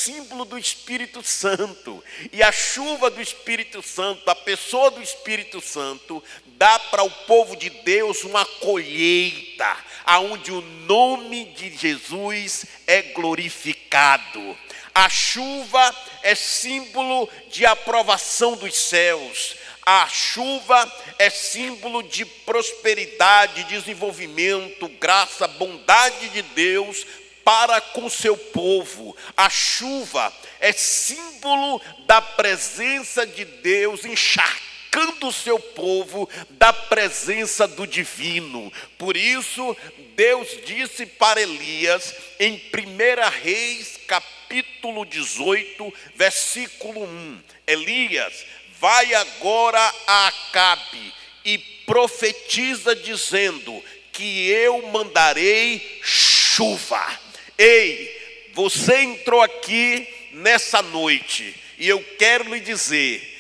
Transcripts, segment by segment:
símbolo do Espírito Santo. E a chuva do Espírito Santo, a pessoa do Espírito Santo, dá para o povo de Deus uma colheita, onde o nome de Jesus é glorificado. A chuva é símbolo de aprovação dos céus. A chuva é símbolo de prosperidade, desenvolvimento, graça, bondade de Deus para com seu povo. A chuva é símbolo da presença de Deus encharcando o seu povo da presença do divino. Por isso, Deus disse para Elias, em 1 Reis, capítulo 18, versículo 1. Elias, vai agora a Acabe e profetiza dizendo que eu mandarei chuva. Ei, você entrou aqui nessa noite e eu quero lhe dizer,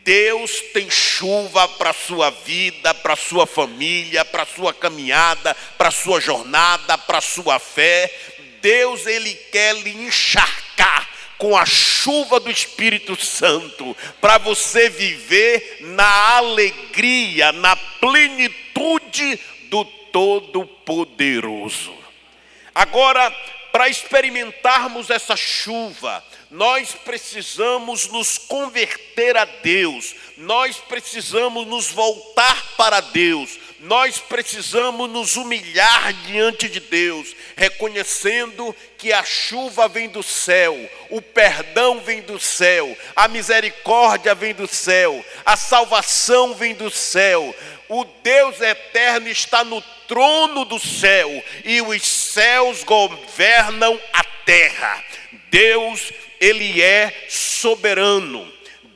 Deus tem chuva para a sua vida, para a sua família, para a sua caminhada, para a sua jornada, para a sua fé. Deus, Ele quer lhe encharcar com a chuva do Espírito Santo, para você viver na alegria, na plenitude do Todo-Poderoso. Agora, para experimentarmos essa chuva, nós precisamos nos converter a Deus, nós precisamos nos voltar para Deus, nós precisamos nos humilhar diante de Deus, reconhecendo que a chuva vem do céu, o perdão vem do céu, a misericórdia vem do céu, a salvação vem do céu. O Deus eterno está no trono do céu e os céus governam a terra. Deus, Ele é soberano.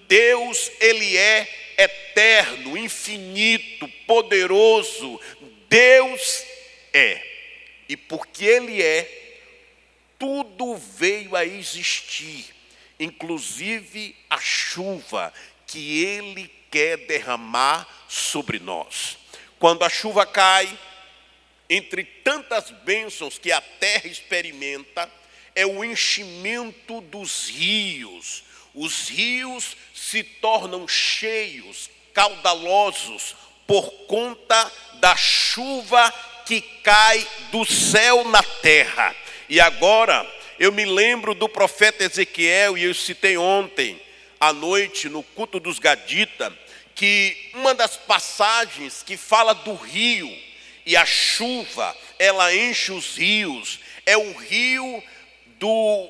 Deus, Ele é eterno, infinito, poderoso. Deus é. E porque Ele é, tudo veio a existir, inclusive a chuva que Ele quer derramar sobre nós. Quando a chuva cai, entre tantas bênçãos que a terra experimenta, é o enchimento dos rios. Os rios se tornam cheios, caudalosos, por conta da chuva que cai do céu na terra. E agora, eu me lembro do profeta Ezequiel, e eu citei ontem à noite, no culto dos Gaditas, que uma das passagens que fala do rio, e a chuva, ela enche os rios, é o rio do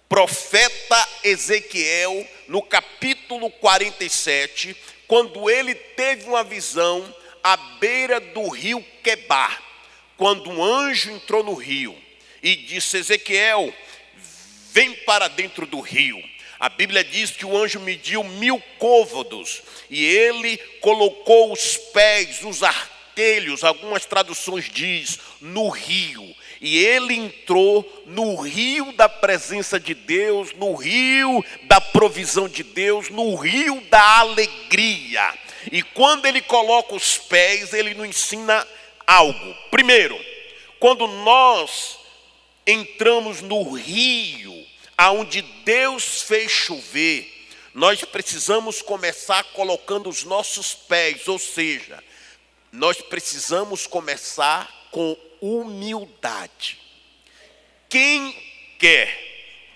profeta Ezequiel, no capítulo 47, quando ele teve uma visão à beira do rio Quebar, quando um anjo entrou no rio e disse: Ezequiel, vem para dentro do rio. A Bíblia diz que o anjo mediu 1000 côvados e ele colocou os pés, os artelhos, algumas traduções diz, no rio. E ele entrou no rio da presença de Deus, no rio da provisão de Deus, no rio da alegria. E quando ele coloca os pés, ele nos ensina algo. Primeiro, quando nós entramos no rio, aonde Deus fez chover, nós precisamos começar colocando os nossos pés, ou seja, nós precisamos começar com humildade. Quem quer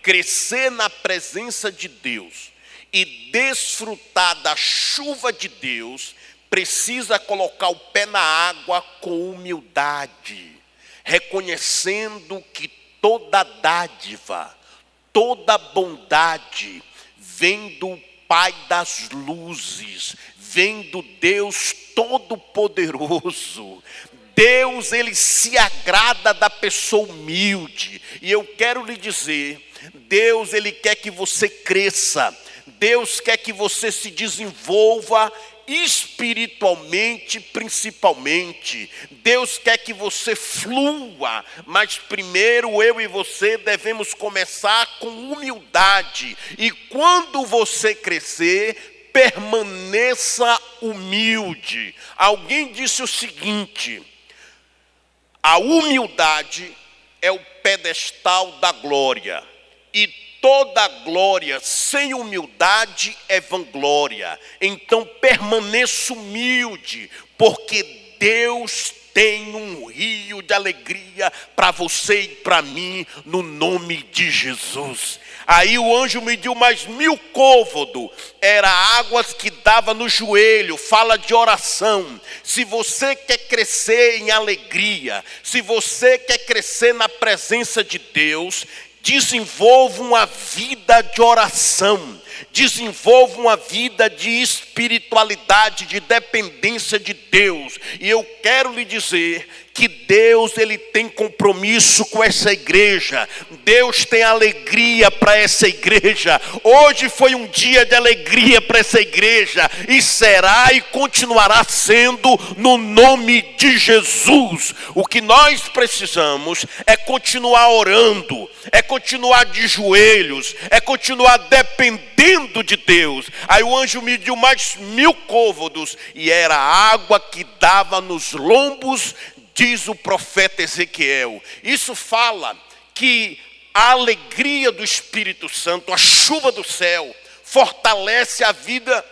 crescer na presença de Deus e desfrutar da chuva de Deus, precisa colocar o pé na água com humildade, reconhecendo que toda dádiva, toda bondade vem do Pai das luzes, vem do Deus Todo-Poderoso. Deus, Ele se agrada da pessoa humilde. E eu quero lhe dizer, Deus, Ele quer que você cresça. Deus quer que você se desenvolva espiritualmente, principalmente. Deus quer que você flua, mas primeiro eu e você devemos começar com humildade. E quando você crescer, permaneça humilde. Alguém disse o seguinte: a humildade é o pedestal da glória, e toda glória sem humildade é vanglória. Então permaneça humilde, porque Deus tem um rio de alegria para você e para mim, no nome de Jesus. Aí o anjo mediu mais 1000 côvados, era águas que dava no joelho, fala de oração. Se você quer crescer em alegria, se você quer crescer na presença de Deus, desenvolva uma vida de oração, desenvolva uma vida de espiritualidade, de dependência de Deus. E eu quero lhe dizer que Deus, ele tem compromisso com essa igreja. Deus tem alegria para essa igreja. Hoje foi um dia de alegria para essa igreja, e será e continuará sendo, no nome de Jesus. O que nós precisamos é continuar orando, é continuar de joelhos, é continuar dependendo de Deus. Aí o anjo mediu mais 1000 côvados, e era água que dava nos lombos, diz o profeta Ezequiel. Isso fala que a alegria do Espírito Santo, a chuva do céu, fortalece a vida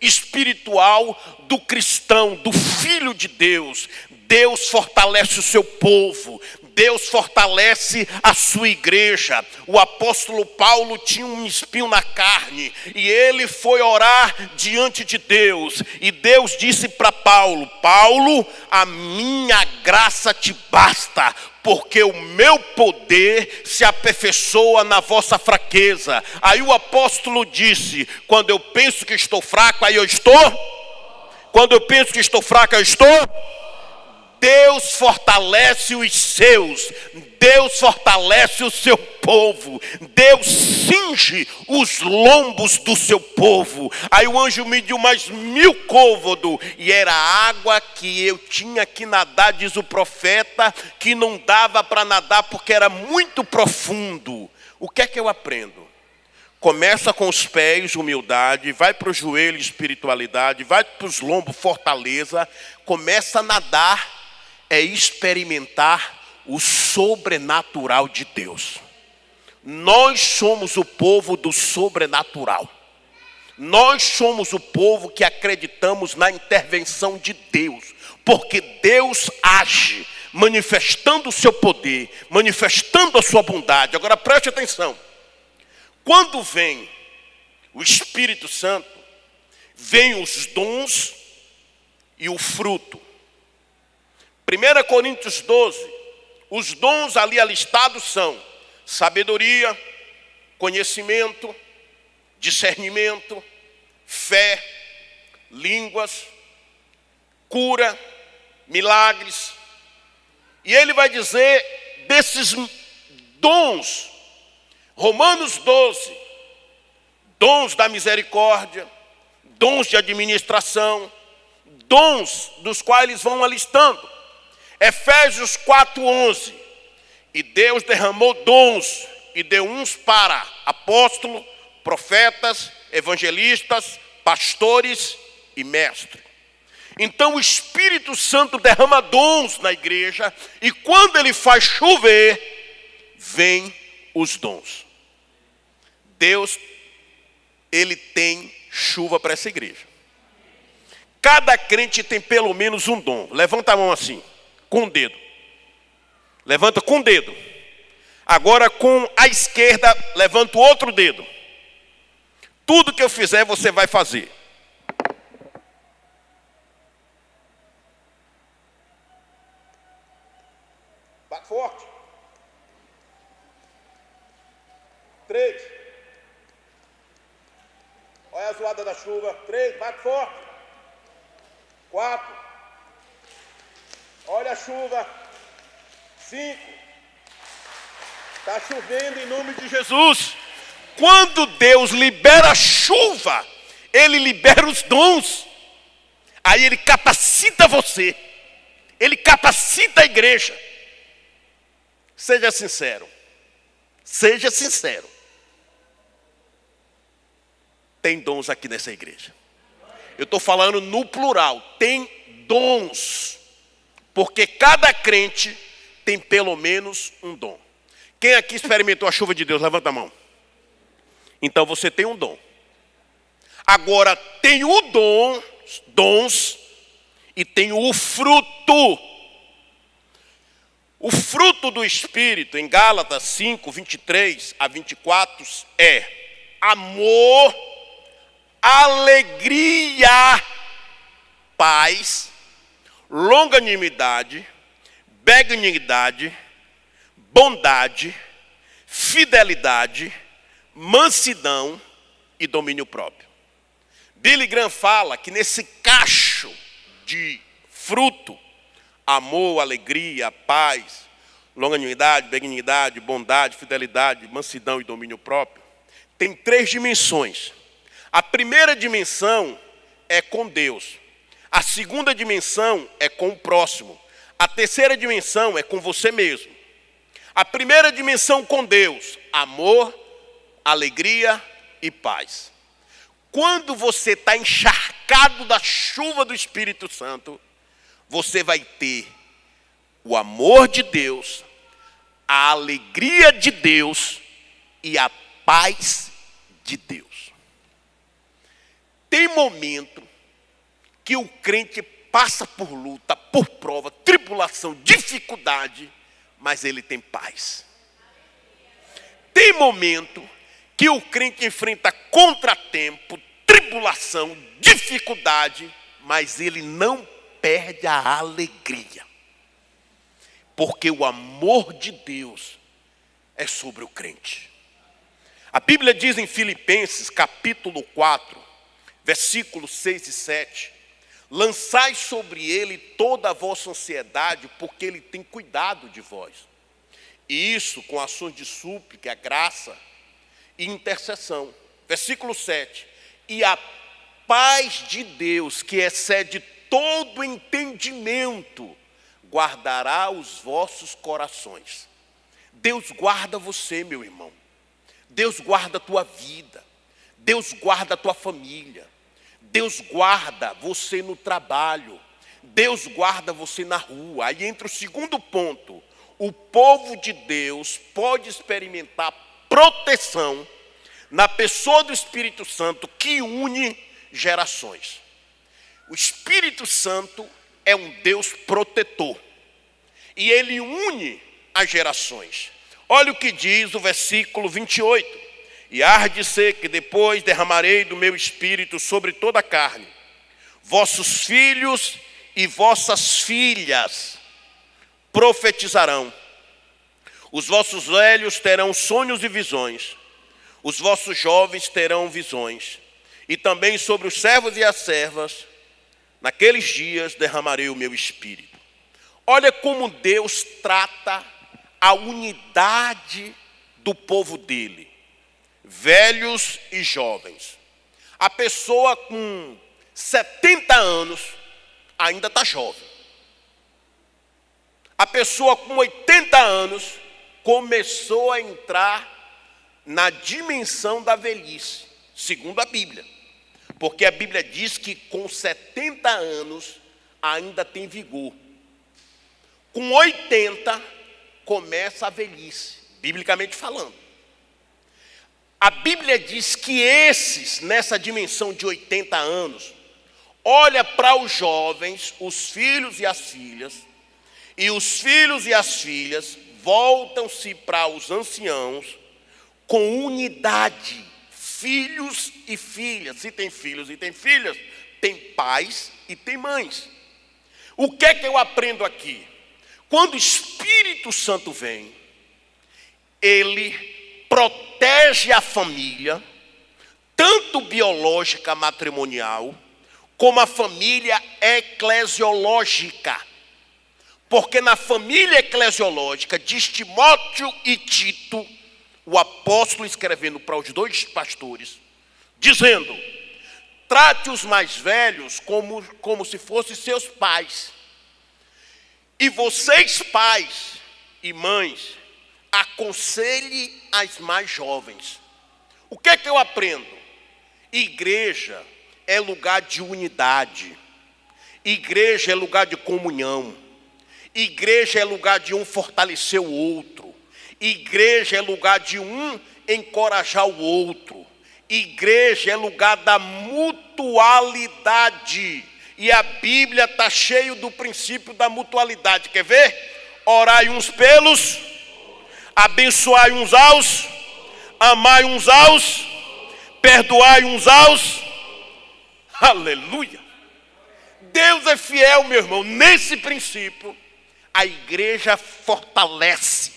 espiritual do cristão, do filho de Deus. Deus fortalece o seu povo, Deus fortalece a sua igreja. O apóstolo Paulo tinha um espinho na carne, e ele foi orar diante de Deus, e Deus disse para Paulo: Paulo, a minha graça te basta, porque o meu poder se aperfeiçoa na vossa fraqueza. Aí o apóstolo disse: quando eu penso que estou fraco, aí eu estou. Quando eu penso que estou fraco, eu estou. Deus fortalece os seus, Deus fortalece o seu povo, Deus cinge os lombos do seu povo. Aí o anjo mediu mais 1000 côvados, e era água que eu tinha que nadar, diz o profeta, que não dava para nadar porque era muito profundo. O que é que eu aprendo? Começa com os pés, humildade, vai para o joelho, espiritualidade, vai para os lombos, fortaleza, começa a nadar, é experimentar o sobrenatural de Deus. Nós somos o povo do sobrenatural. Nós somos o povo que acreditamos na intervenção de Deus, porque Deus age, manifestando o seu poder, manifestando a sua bondade. Agora preste atenção. Quando vem o Espírito Santo, vem os dons e o fruto. 1 Coríntios 12, os dons ali alistados são sabedoria, conhecimento, discernimento, fé, línguas, cura, milagres. E ele vai dizer desses dons, Romanos 12, dons da misericórdia, dons de administração, dons dos quais vão alistando. Efésios 4:11, e Deus derramou dons e deu uns para apóstolos, profetas, evangelistas, pastores e mestres. Então o Espírito Santo derrama dons na igreja, e quando ele faz chover, vem os dons. Deus, ele tem chuva para essa igreja. Cada crente tem pelo menos um dom. Levanta a mão assim, com o dedo. Levanta com o dedo. Agora com a esquerda, levanta o outro dedo. Tudo que eu fizer, você vai fazer. Bate forte. 3. Olha a zoada da chuva. 3, bate forte. 4. Olha a chuva. 5. Está chovendo em nome de Jesus. Quando Deus libera a chuva, Ele libera os dons. Aí Ele capacita você. Ele capacita a igreja. Seja sincero. Seja sincero. Tem dons aqui nessa igreja. Eu estou falando no plural. Tem dons. Porque cada crente tem pelo menos um dom. Quem aqui experimentou a chuva de Deus? Levanta a mão. Então você tem um dom. Agora tem dons e tem o fruto. O fruto do Espírito, em Gálatas 5, 23 a 24, é amor, alegria, paz, longanimidade, benignidade, bondade, fidelidade, mansidão e domínio próprio. Billy Graham fala que nesse cacho de fruto, amor, alegria, paz, longanimidade, benignidade, bondade, fidelidade, mansidão e domínio próprio, tem 3 dimensões. A primeira dimensão é com Deus. A segunda dimensão é com o próximo. A terceira dimensão é com você mesmo. A primeira dimensão com Deus, amor, alegria e paz. Quando você está encharcado da chuva do Espírito Santo, você vai ter o amor de Deus, a alegria de Deus e a paz de Deus. Tem momento que o crente passa por luta, por prova, tribulação, dificuldade, mas ele tem paz. Tem momento que o crente enfrenta contratempo, tribulação, dificuldade, mas ele não perde a alegria. Porque o amor de Deus é sobre o crente. A Bíblia diz em Filipenses, capítulo 4, versículos 6 e 7, lançai sobre ele toda a vossa ansiedade, porque ele tem cuidado de vós. E isso com ações de súplica, graça e intercessão. Versículo 7. E a paz de Deus, que excede todo entendimento, guardará os vossos corações. Deus guarda você, meu irmão. Deus guarda a tua vida. Deus guarda a tua família. Deus guarda você no trabalho. Deus guarda você na rua. Aí entra o segundo ponto. O povo de Deus pode experimentar proteção na pessoa do Espírito Santo que une gerações. O Espírito Santo é um Deus protetor. E ele une as gerações. Olha o que diz o versículo 28. E há de ser que depois derramarei do meu Espírito sobre toda a carne. Vossos filhos e vossas filhas profetizarão. Os vossos velhos terão sonhos e visões. Os vossos jovens terão visões. E também sobre os servos e as servas, naqueles dias derramarei o meu Espírito. Olha como Deus trata a unidade do povo dele. Velhos e jovens. A pessoa com 70 anos ainda está jovem. A pessoa com 80 anos começou a entrar na dimensão da velhice, segundo a Bíblia. Porque a Bíblia diz que com 70 anos ainda tem vigor. Com 80 começa a velhice, biblicamente falando. A Bíblia diz que esses, nessa dimensão de 80 anos, olha para os jovens, os filhos e as filhas, e os filhos e as filhas voltam-se para os anciãos com unidade, filhos e filhas. Se tem filhos e tem filhas, tem pais e tem mães. O que é que eu aprendo aqui? Quando o Espírito Santo vem, ele protege a família, tanto biológica, matrimonial, como a família eclesiológica. Porque na família eclesiológica, diz Timóteo e Tito, o apóstolo escrevendo para os 2 pastores, dizendo: trate os mais velhos como se fossem seus pais. E vocês, pais e mães, aconselhe as mais jovens. O que é que eu aprendo? Igreja é lugar de unidade. Igreja é lugar de comunhão. Igreja é lugar de um fortalecer o outro. Igreja é lugar de um encorajar o outro. Igreja é lugar da mutualidade. E a Bíblia está cheio do princípio da mutualidade. Quer ver? Orai uns pelos, abençoai uns aos, amai uns aos, perdoai uns aos. Aleluia! Deus é fiel, meu irmão. Nesse princípio, a igreja fortalece,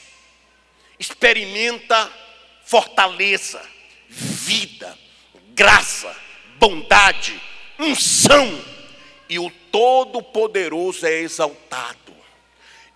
experimenta fortaleza, vida, graça, bondade, unção. E o Todo-Poderoso é exaltado.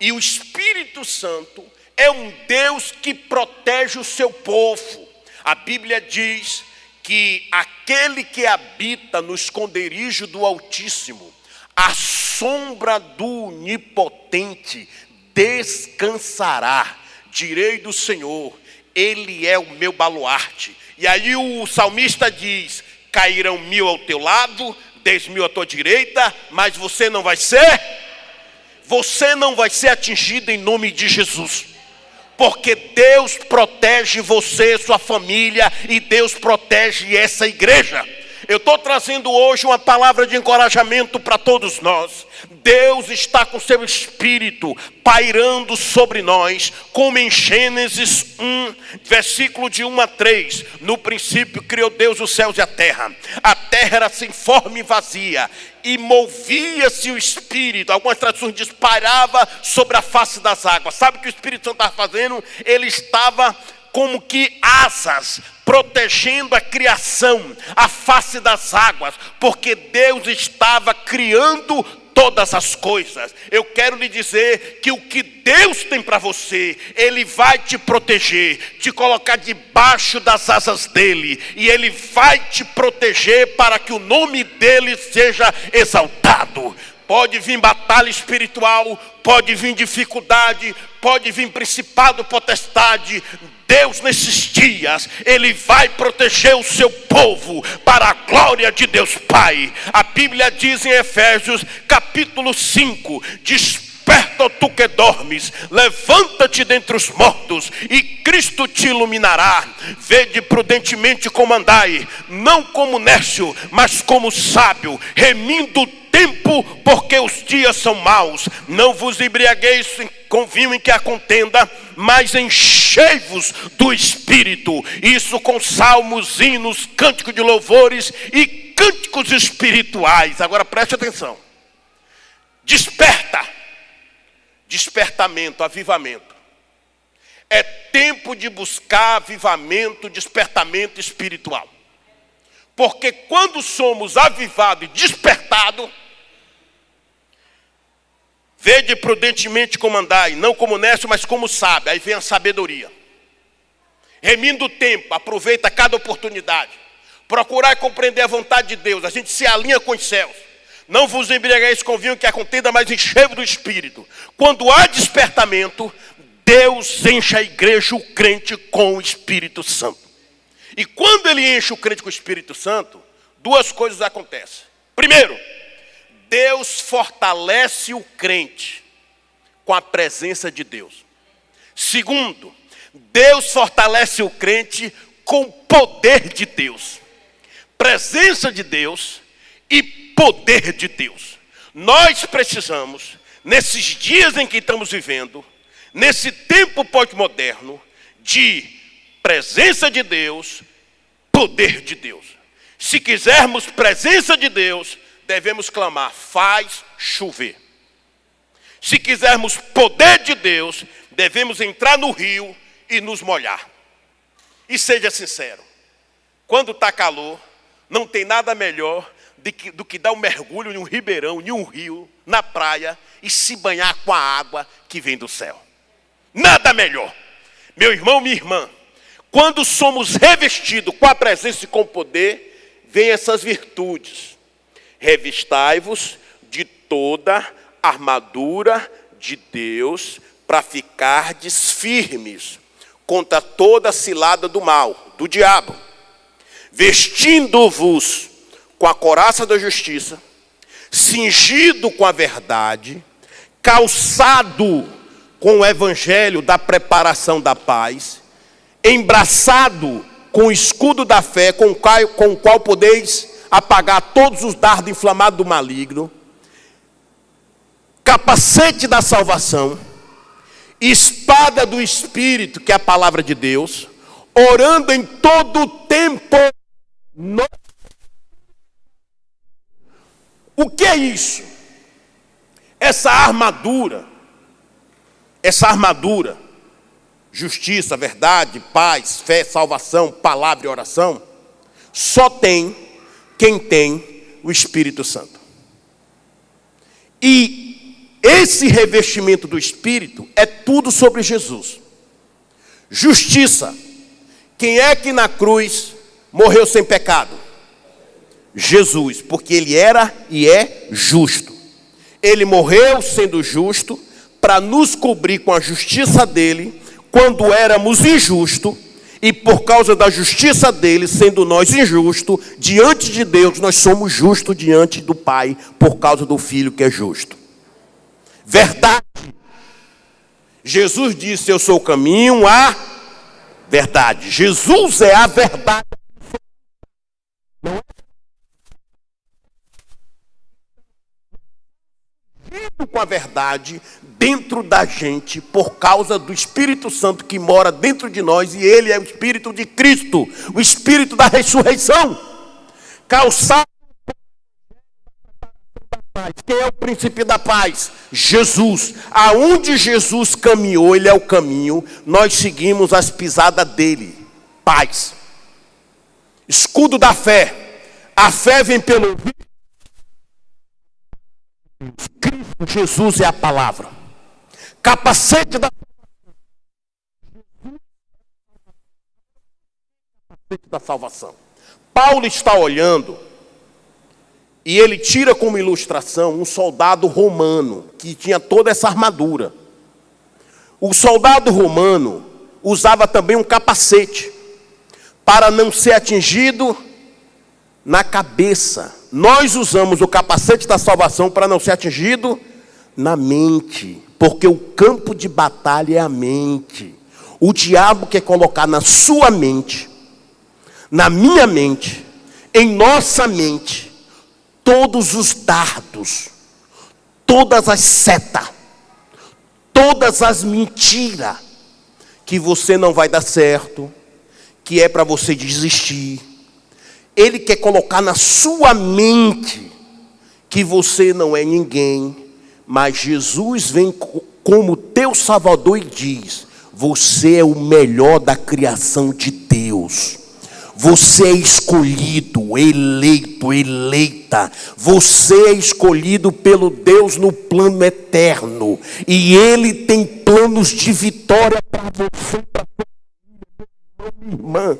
E o Espírito Santo é um Deus que protege o seu povo. A Bíblia diz que aquele que habita no esconderijo do Altíssimo, à sombra do Onipotente, descansará. Direi do Senhor, Ele é o meu baluarte. E aí o salmista diz: cairão 1000 ao teu lado, 10.000 à tua direita, mas você não vai ser atingido em nome de Jesus. Porque Deus protege você, sua família, e Deus protege essa igreja. Eu estou trazendo hoje uma palavra de encorajamento para todos nós. Deus está com seu Espírito pairando sobre nós, como em Gênesis 1, versículo de 1 a 3. No princípio criou Deus os céus e a terra. A terra era sem forma e vazia, e movia-se o Espírito. Algumas traduções dizem, pairava sobre a face das águas. Sabe o que o Espírito Santo estava fazendo? Ele estava como que asas, protegendo a criação, a face das águas, porque Deus estava criando todas as coisas. Eu quero lhe dizer que o que Deus tem para você, Ele vai te proteger, te colocar debaixo das asas dEle, e Ele vai te proteger para que o nome dEle seja exaltado. Pode vir batalha espiritual, pode vir dificuldade, pode vir principado, potestade. Deus nesses dias, Ele vai proteger o seu povo para a glória de Deus Pai. A Bíblia diz em Efésios capítulo 5, desperta, tu que dormes, levanta-te dentre os mortos, e Cristo te iluminará. Vede prudentemente como andai, não como nércio, mas como sábio, remindo o tempo, porque os dias são maus. Não vos embriagueis com vinho em que há contenda, mas enchei-vos do Espírito. Isso com salmos, hinos, cânticos de louvores e cânticos espirituais. Agora preste atenção. Desperta. Despertamento, avivamento. É tempo de buscar avivamento, despertamento espiritual. Porque quando somos avivados e despertados, vede prudentemente como andai, não como nércio, mas como sábio. Aí vem a sabedoria. Remindo o tempo, aproveita cada oportunidade. Procurar compreender a vontade de Deus. A gente se alinha com os céus. Não vos embriagueis com vinho que há contenda, mas enchei-vos do Espírito. Quando há despertamento, Deus enche a igreja, o crente, com o Espírito Santo. E quando Ele enche o crente com o Espírito Santo, duas coisas acontecem. Primeiro, Deus fortalece o crente com a presença de Deus. Segundo, Deus fortalece o crente com o poder de Deus. Presença de Deus e poder de Deus. Nós precisamos, nesses dias em que estamos vivendo, nesse tempo pós-moderno, de presença de Deus, poder de Deus. Se quisermos presença de Deus, devemos clamar, faz chover. Se quisermos poder de Deus, devemos entrar no rio e nos molhar. E seja sincero, quando está calor, não tem nada melhor do que dar um mergulho em um ribeirão, em um rio, na praia, e se banhar com a água que vem do céu. Nada melhor. Meu irmão, minha irmã, quando somos revestidos com a presença e com o poder, vem essas virtudes. Revistai-vos de toda a armadura de Deus, para ficardes firmes contra toda a cilada do mal, do diabo. Vestindo-vos com a couraça da justiça, cingido com a verdade, calçado com o evangelho da preparação da paz, embraçado com o escudo da fé, com o qual podeis apagar todos os dardos inflamados do maligno, capacete da salvação, espada do Espírito, que é a palavra de Deus, orando em todo o tempo. O que é isso? Essa armadura, justiça, verdade, paz, fé, salvação, palavra e oração, só tem quem tem o Espírito Santo. E esse revestimento do Espírito é tudo sobre Jesus. Justiça. Quem é que na cruz morreu sem pecado? Jesus, porque ele era e é justo. Ele morreu sendo justo para nos cobrir com a justiça dele quando éramos injustos, e por causa da justiça dele, sendo nós injustos, diante de Deus nós somos justos diante do Pai, por causa do Filho que é justo. Verdade. Jesus disse: eu sou o caminho, a verdade. Jesus é a verdade. Com a verdade dentro da gente, por causa do Espírito Santo que mora dentro de nós, e ele é o Espírito de Cristo, o Espírito da ressurreição. Calçado. Quem é o príncipe da paz? Jesus. Aonde Jesus caminhou, ele é o caminho, nós seguimos as pisadas dele. Paz. Escudo da fé. A fé vem pelo ouvir. Cristo Jesus é a palavra. Capacete da salvação. Paulo está olhando e ele tira como ilustração um soldado romano que tinha toda essa armadura. O soldado romano usava também um capacete para não ser atingido na cabeça. Nós usamos o capacete da salvação para não ser atingido na mente, porque o campo de batalha é a mente. O diabo quer colocar na sua mente, na minha mente, em nossa mente, todos os dardos, todas as setas, todas as mentiras, que você não vai dar certo, que é para você desistir. Ele quer colocar na sua mente que você não é ninguém, mas Jesus vem como teu Salvador e diz: você é o melhor da criação de Deus. Você é escolhido, eleito, eleita. Você é escolhido pelo Deus no plano eterno. E Ele tem planos de vitória para você, para sua minha irmã.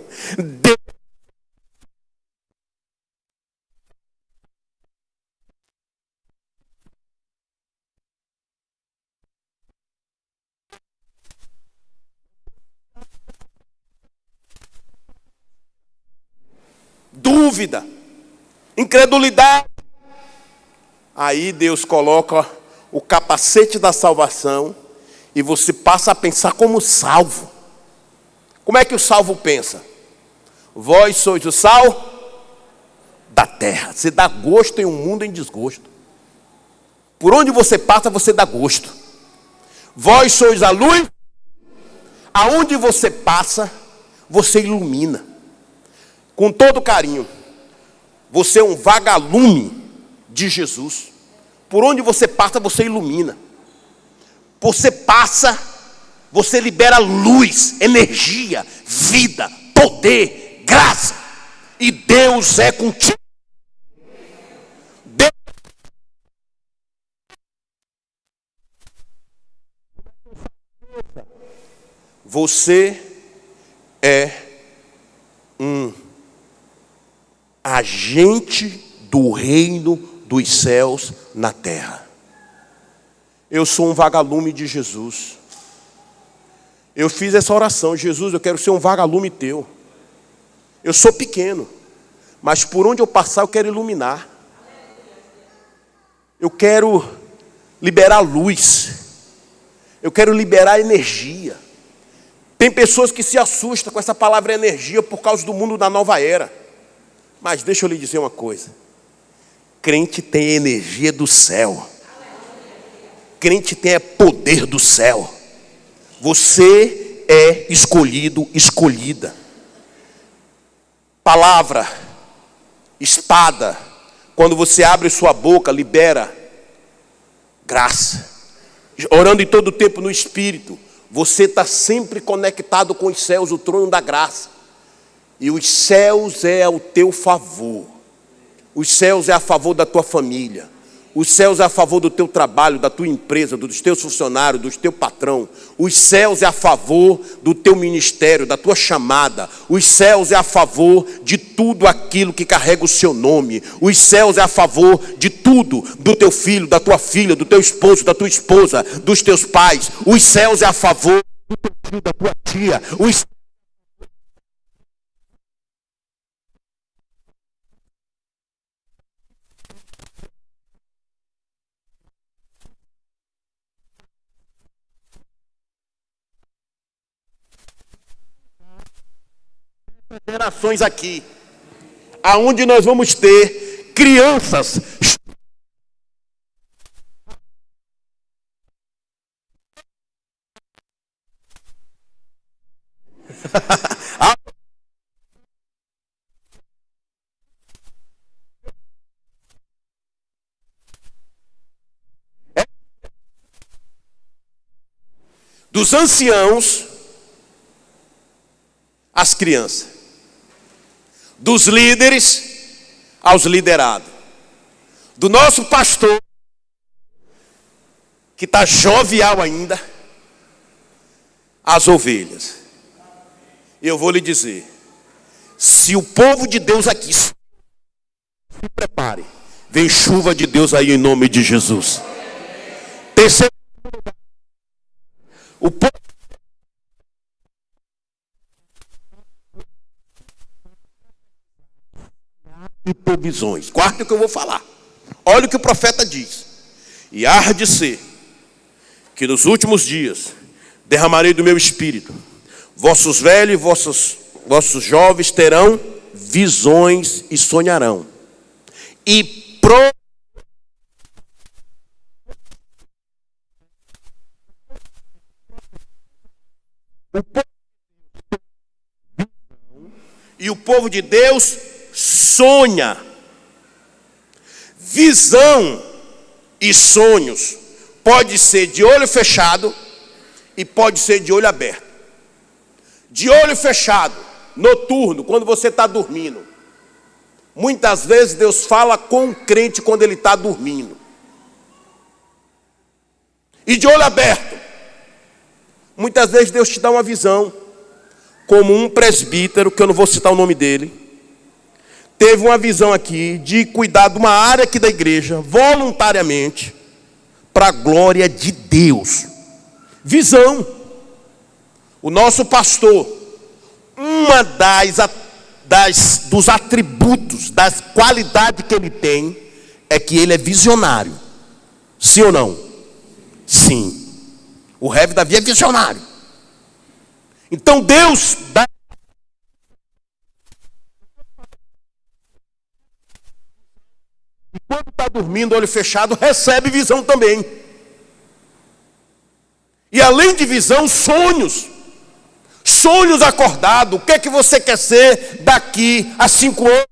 Dúvida, incredulidade. Aí Deus coloca o capacete da salvação e você passa a pensar como salvo. Como é que o salvo pensa? Vós sois o sal da terra. Você dá gosto em um mundo em desgosto. Por onde você passa, você dá gosto. Vós sois a luz. Aonde você passa, você ilumina. Com todo carinho, você é um vagalume de Jesus. Por onde você passa, você ilumina. Você passa, você libera luz, energia, vida, poder, graça. E Deus é contigo. Você é um agente do reino dos céus na terra. Eu sou um vagalume de Jesus. Eu fiz essa oração: Jesus, eu quero ser um vagalume teu. Eu sou pequeno, mas por onde eu passar eu quero iluminar. Eu quero liberar luz. Eu quero liberar energia. Tem pessoas que se assustam com essa palavra energia por causa do mundo da nova era. Mas deixa eu lhe dizer uma coisa. Crente tem energia do céu. Crente tem poder do céu. Você é escolhido, escolhida. Palavra, espada, quando você abre sua boca, libera graça. Orando em todo o tempo no Espírito, você está sempre conectado com os céus, o trono da graça. E os céus é ao teu favor. Os céus é a favor da tua família. Os céus é a favor do teu trabalho, da tua empresa, dos teus funcionários, do teu patrão. Os céus é a favor do teu ministério, da tua chamada. Os céus é a favor de tudo aquilo que carrega o seu nome. Os céus é a favor de tudo, do teu filho, da tua filha, do teu esposo, da tua esposa, dos teus pais. Os céus é a favor do teu filho, da tua tia. Os gerações aqui, aonde nós vamos ter crianças dos anciãos às crianças, dos líderes aos liderados, do nosso pastor, que está jovial ainda, às ovelhas. Eu vou lhe dizer, se o povo de Deus aqui se prepare, vem chuva de Deus aí em nome de Jesus. Terceiro, o povo e provisões. Quarto que eu vou falar. Olha o que o profeta diz. E há de ser que nos últimos dias derramarei do meu espírito. Vossos velhos e vossos jovens terão visões e sonharão. E o povo de Deus sonha. Visão e sonhos pode ser de olho fechado e pode ser de olho aberto. De olho fechado, noturno, quando você está dormindo. Muitas vezes Deus fala com o crente quando ele está dormindo. E de olho aberto, muitas vezes Deus te dá uma visão, como um presbítero, que eu não vou citar o nome dele, teve uma visão aqui de cuidar de uma área aqui da igreja, voluntariamente, para a glória de Deus. Visão. O nosso pastor, uma dos atributos, das qualidades que ele tem, é que ele é visionário. Sim ou não? Sim. O Rev Davi é visionário. Então Deus dá. E quando está dormindo, olho fechado, recebe visão também. E além de visão, sonhos. Sonhos acordados. O que é que você quer ser daqui a 5 anos?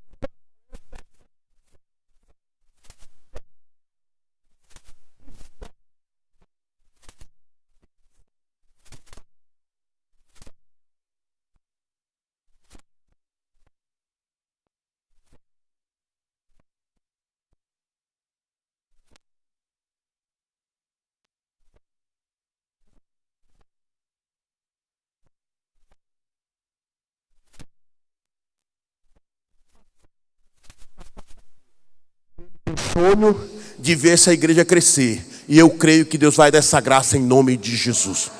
Sonho de ver essa igreja crescer. E eu creio que Deus vai dar essa graça em nome de Jesus.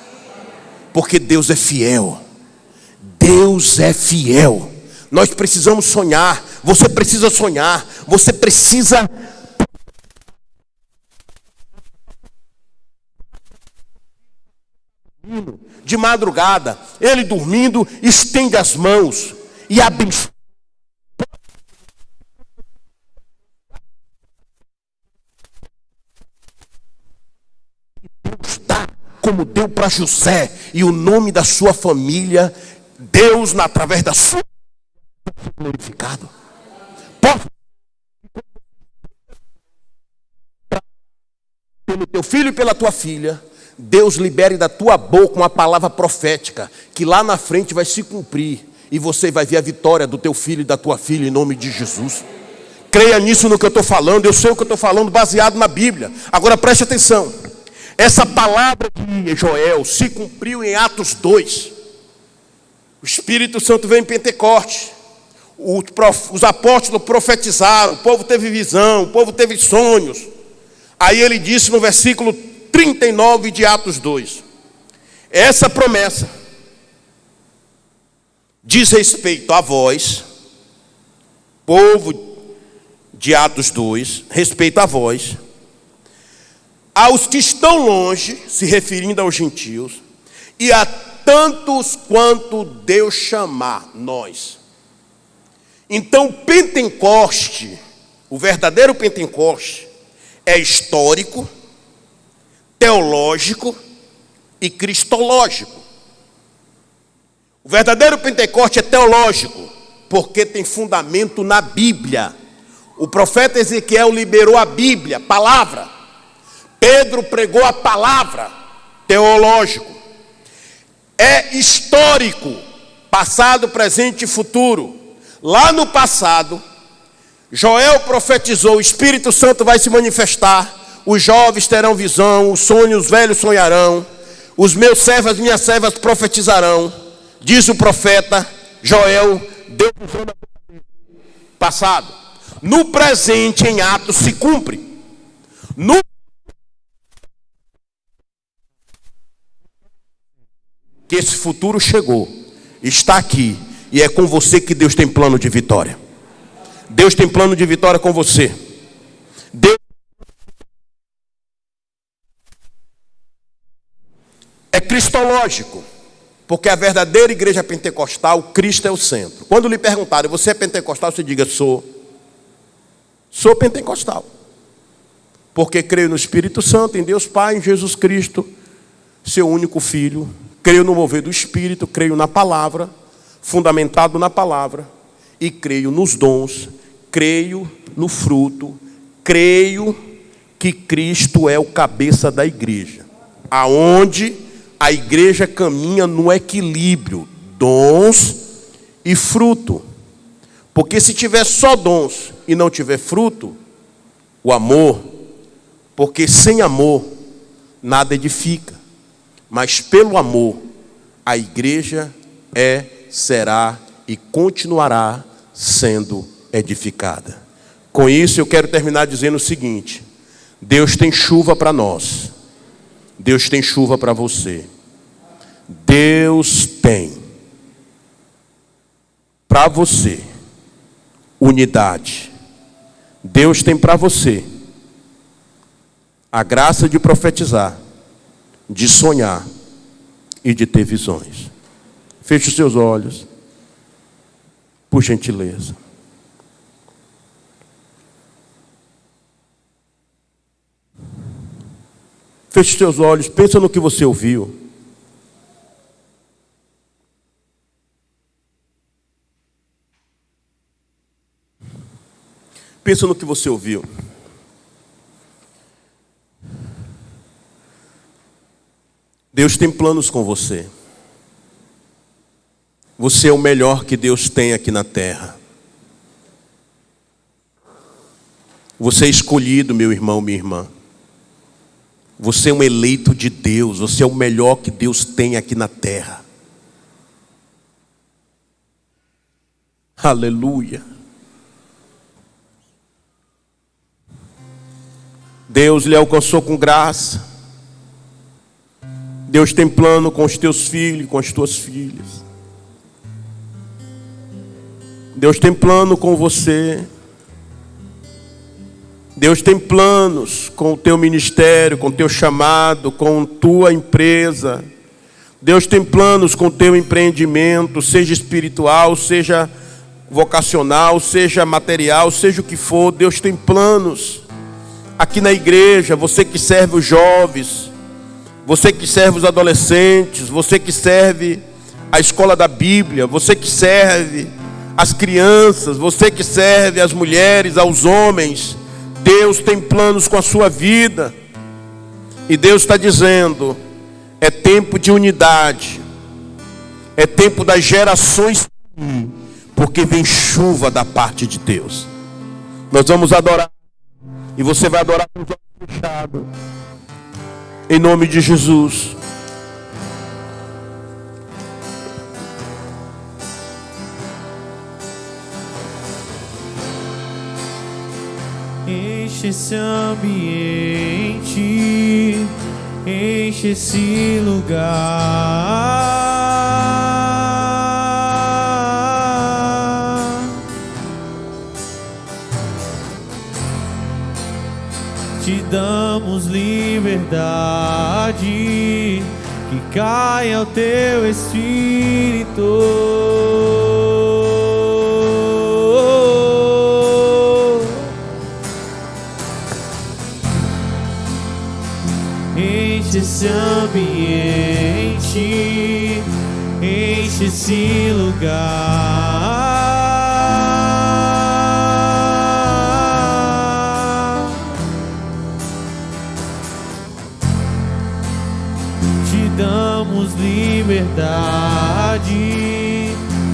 Porque Deus é fiel. Deus é fiel. Nós precisamos sonhar. Você precisa sonhar. Você precisa de madrugada, ele dormindo, estende as mãos e abençoa. Deus dá como deu para José, e o nome da sua família, Deus, através da sua glorificado. Pelo teu filho e pela tua filha, Deus libere da tua boca uma palavra profética, que lá na frente vai se cumprir, e você vai ver a vitória do teu filho e da tua filha, em nome de Jesus. Creia nisso no que eu estou falando, eu sei o que eu estou falando baseado na Bíblia. Agora preste atenção, essa palavra de Joel se cumpriu em Atos 2. O Espírito Santo veio em Pentecoste, os apóstolos profetizaram, o povo teve visão, o povo teve sonhos. Aí ele disse no versículo 39 de Atos 2, essa promessa diz respeito a vós, povo de Atos 2, respeito a vós, aos que estão longe, se referindo aos gentios, e a tantos quanto Deus chamar, nós. Então Pentecoste, o verdadeiro Pentecoste, é histórico, teológico e cristológico. O verdadeiro Pentecoste é teológico, porque tem fundamento na Bíblia. O profeta Ezequiel liberou a Bíblia, palavra. Pedro pregou a palavra, teológico. É histórico, passado, presente e futuro. Lá no passado, Joel profetizou, o Espírito Santo vai se manifestar, os jovens terão visão, os sonhos, os velhos sonharão, os meus servos, as minhas servas profetizarão, diz o profeta Joel, Deus usou na passado. No presente, em Atos, se cumpre. Que esse futuro chegou, está aqui, e é com você que Deus tem plano de vitória. Deus tem plano de vitória com você. Deus é cristológico, porque a verdadeira igreja pentecostal, Cristo é o centro. Quando lhe perguntarem, você é pentecostal? Você diga, sou pentecostal, porque creio no Espírito Santo, em Deus Pai, em Jesus Cristo, seu único Filho. Creio no mover do Espírito, creio na palavra, fundamentado na palavra, e creio nos dons, creio no fruto, creio que Cristo é o cabeça da igreja, aonde a igreja caminha no equilíbrio, dons e fruto. Porque se tiver só dons e não tiver fruto, o amor, porque sem amor nada edifica, mas pelo amor a igreja será e continuará sendo edificada. Com isso eu quero terminar dizendo o seguinte: Deus tem chuva para nós, Deus tem chuva para você, Deus tem para você unidade, Deus tem para você a graça de profetizar, de sonhar e de ter visões. Feche os seus olhos, por gentileza. Feche os seus olhos, pensa no que você ouviu. Pensa no que você ouviu. Deus tem planos com você. Você é o melhor que Deus tem aqui na terra. Você é escolhido, meu irmão, minha irmã. Você é um eleito de Deus. Você é o melhor que Deus tem aqui na terra. Aleluia. Deus lhe alcançou com graça. Deus tem plano com os teus filhos, com as tuas filhas. Deus tem plano com você. Deus tem planos com o teu ministério, com o teu chamado, com tua empresa, Deus tem planos com o teu empreendimento, seja espiritual, seja vocacional, seja material, seja o que for. Deus tem planos. Aqui na igreja, você que serve os jovens, você que serve os adolescentes, você que serve a escola da Bíblia, você que serve as crianças, você que serve as mulheres, aos homens, Deus tem planos com a sua vida. E Deus está dizendo: é tempo de unidade, é tempo das gerações, porque vem chuva da parte de Deus. Nós vamos adorar, e você vai adorar com os olhos fechados, em nome de Jesus. Enche esse ambiente, enche esse lugar. Te damos liberdade, que caia o teu Espírito. Enche esse ambiente, enche esse lugar. Te damos liberdade,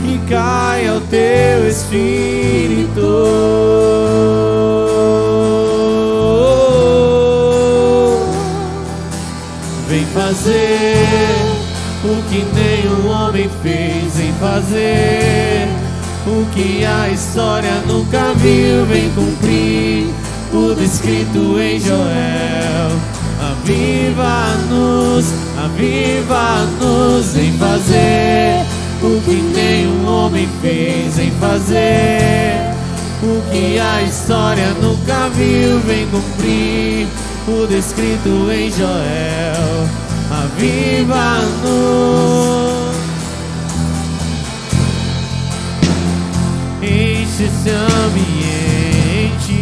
que caia o teu Espírito. Vem fazer o que nenhum homem fez, vem fazer o que a história nunca viu, vem cumprir tudo escrito em Joel. Aviva-nos, aviva-nos, vem fazer o que nenhum homem fez, vem fazer o que a história nunca viu, vem cumprir tudo escrito em Joel. Aviva-nos, enche esse ambiente,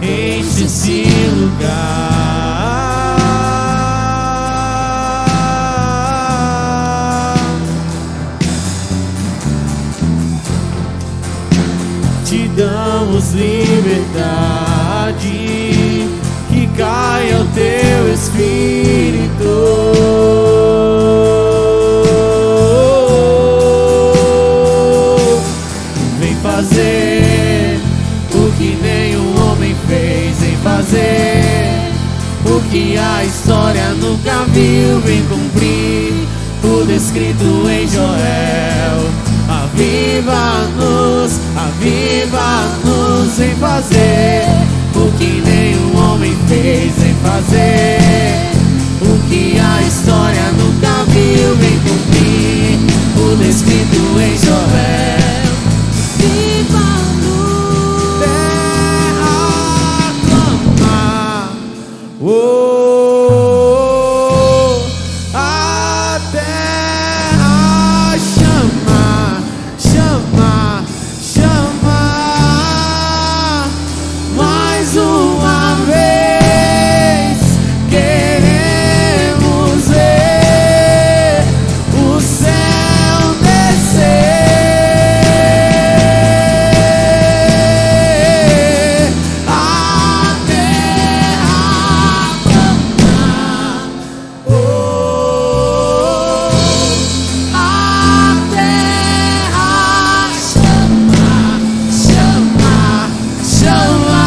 enche esse lugar. Te damos liberdade, que caia o teu Espírito. Vem fazer o que nenhum homem fez, vem fazer o que a história nunca viu, vem cumprir tudo escrito em Joel. Aviva-nos, aviva-nos, vem fazer o que nenhum homem fez, vem fazer o que a história nunca viu, vem cumprir tudo escrito em Joel. Viva-nos, terra clama, a terra chama, chama, chama. Mais uma vez queremos ver o céu descer, a terra clamar, a terra chama, chama, chama.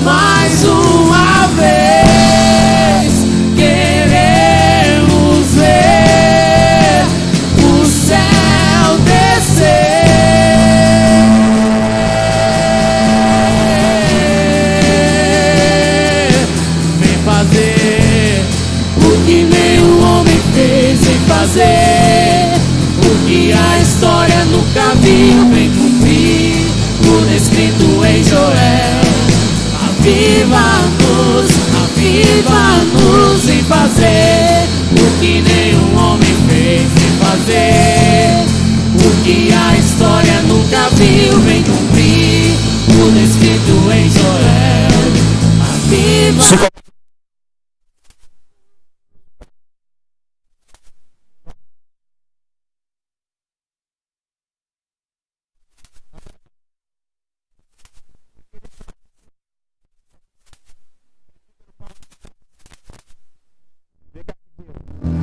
Mais uma vez queremos ver o céu descer. Vem fazer o que nenhum homem fez, vem fazer o que a história nunca viu, vem cumprir tudo escrito em Joel. Aviva-nos, aviva-nos, vem fazer que a história nunca viu, vem cumprir o descrito em Joel. Aviva.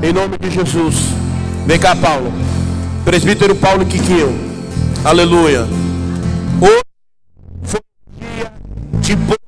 Em nome de Jesus. Vem cá, Paulo. Presbítero Paulo Quiquinho. Aleluia. Hoje foi um dia de boa.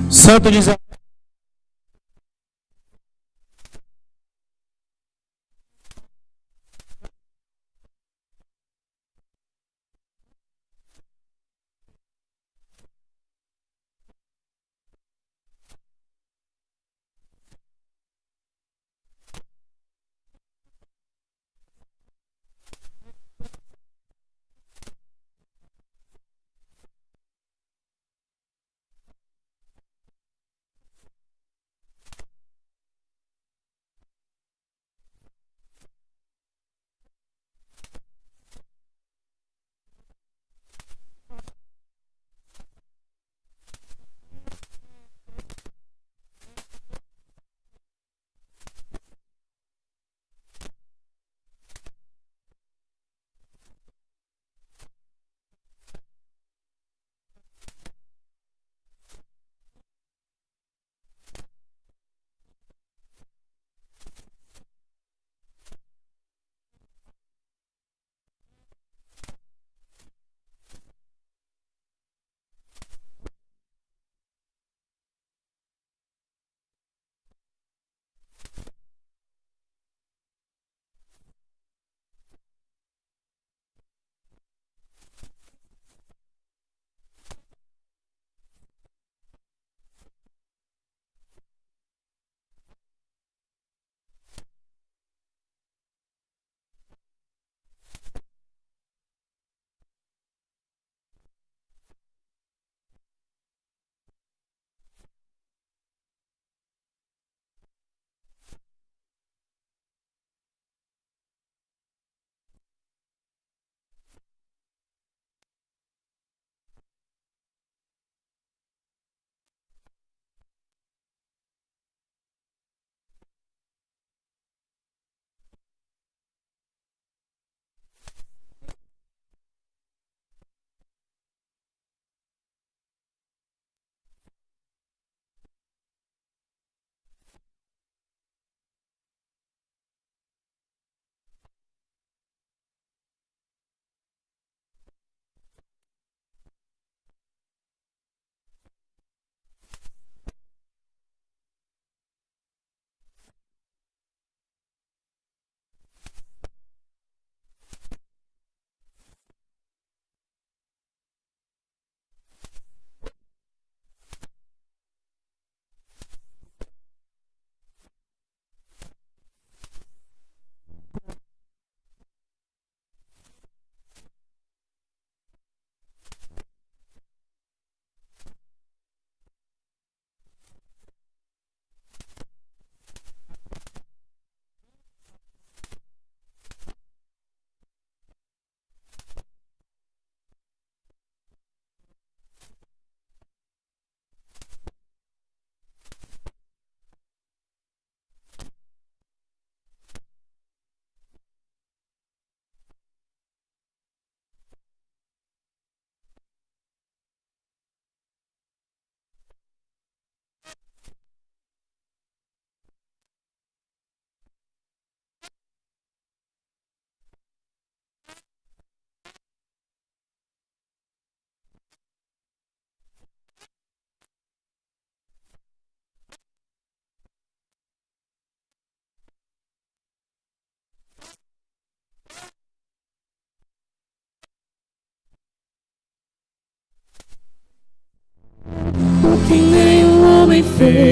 Santo de Israel.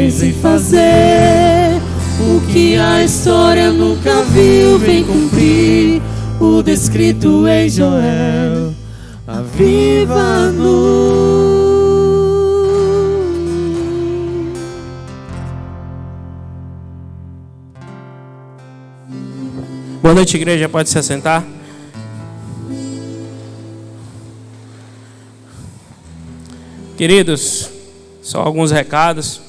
fez em fazer o que a história nunca viu, vem cumprir o descrito em Joel. Aviva-nos. Boa noite, igreja. Pode se assentar. Queridos, só alguns recados.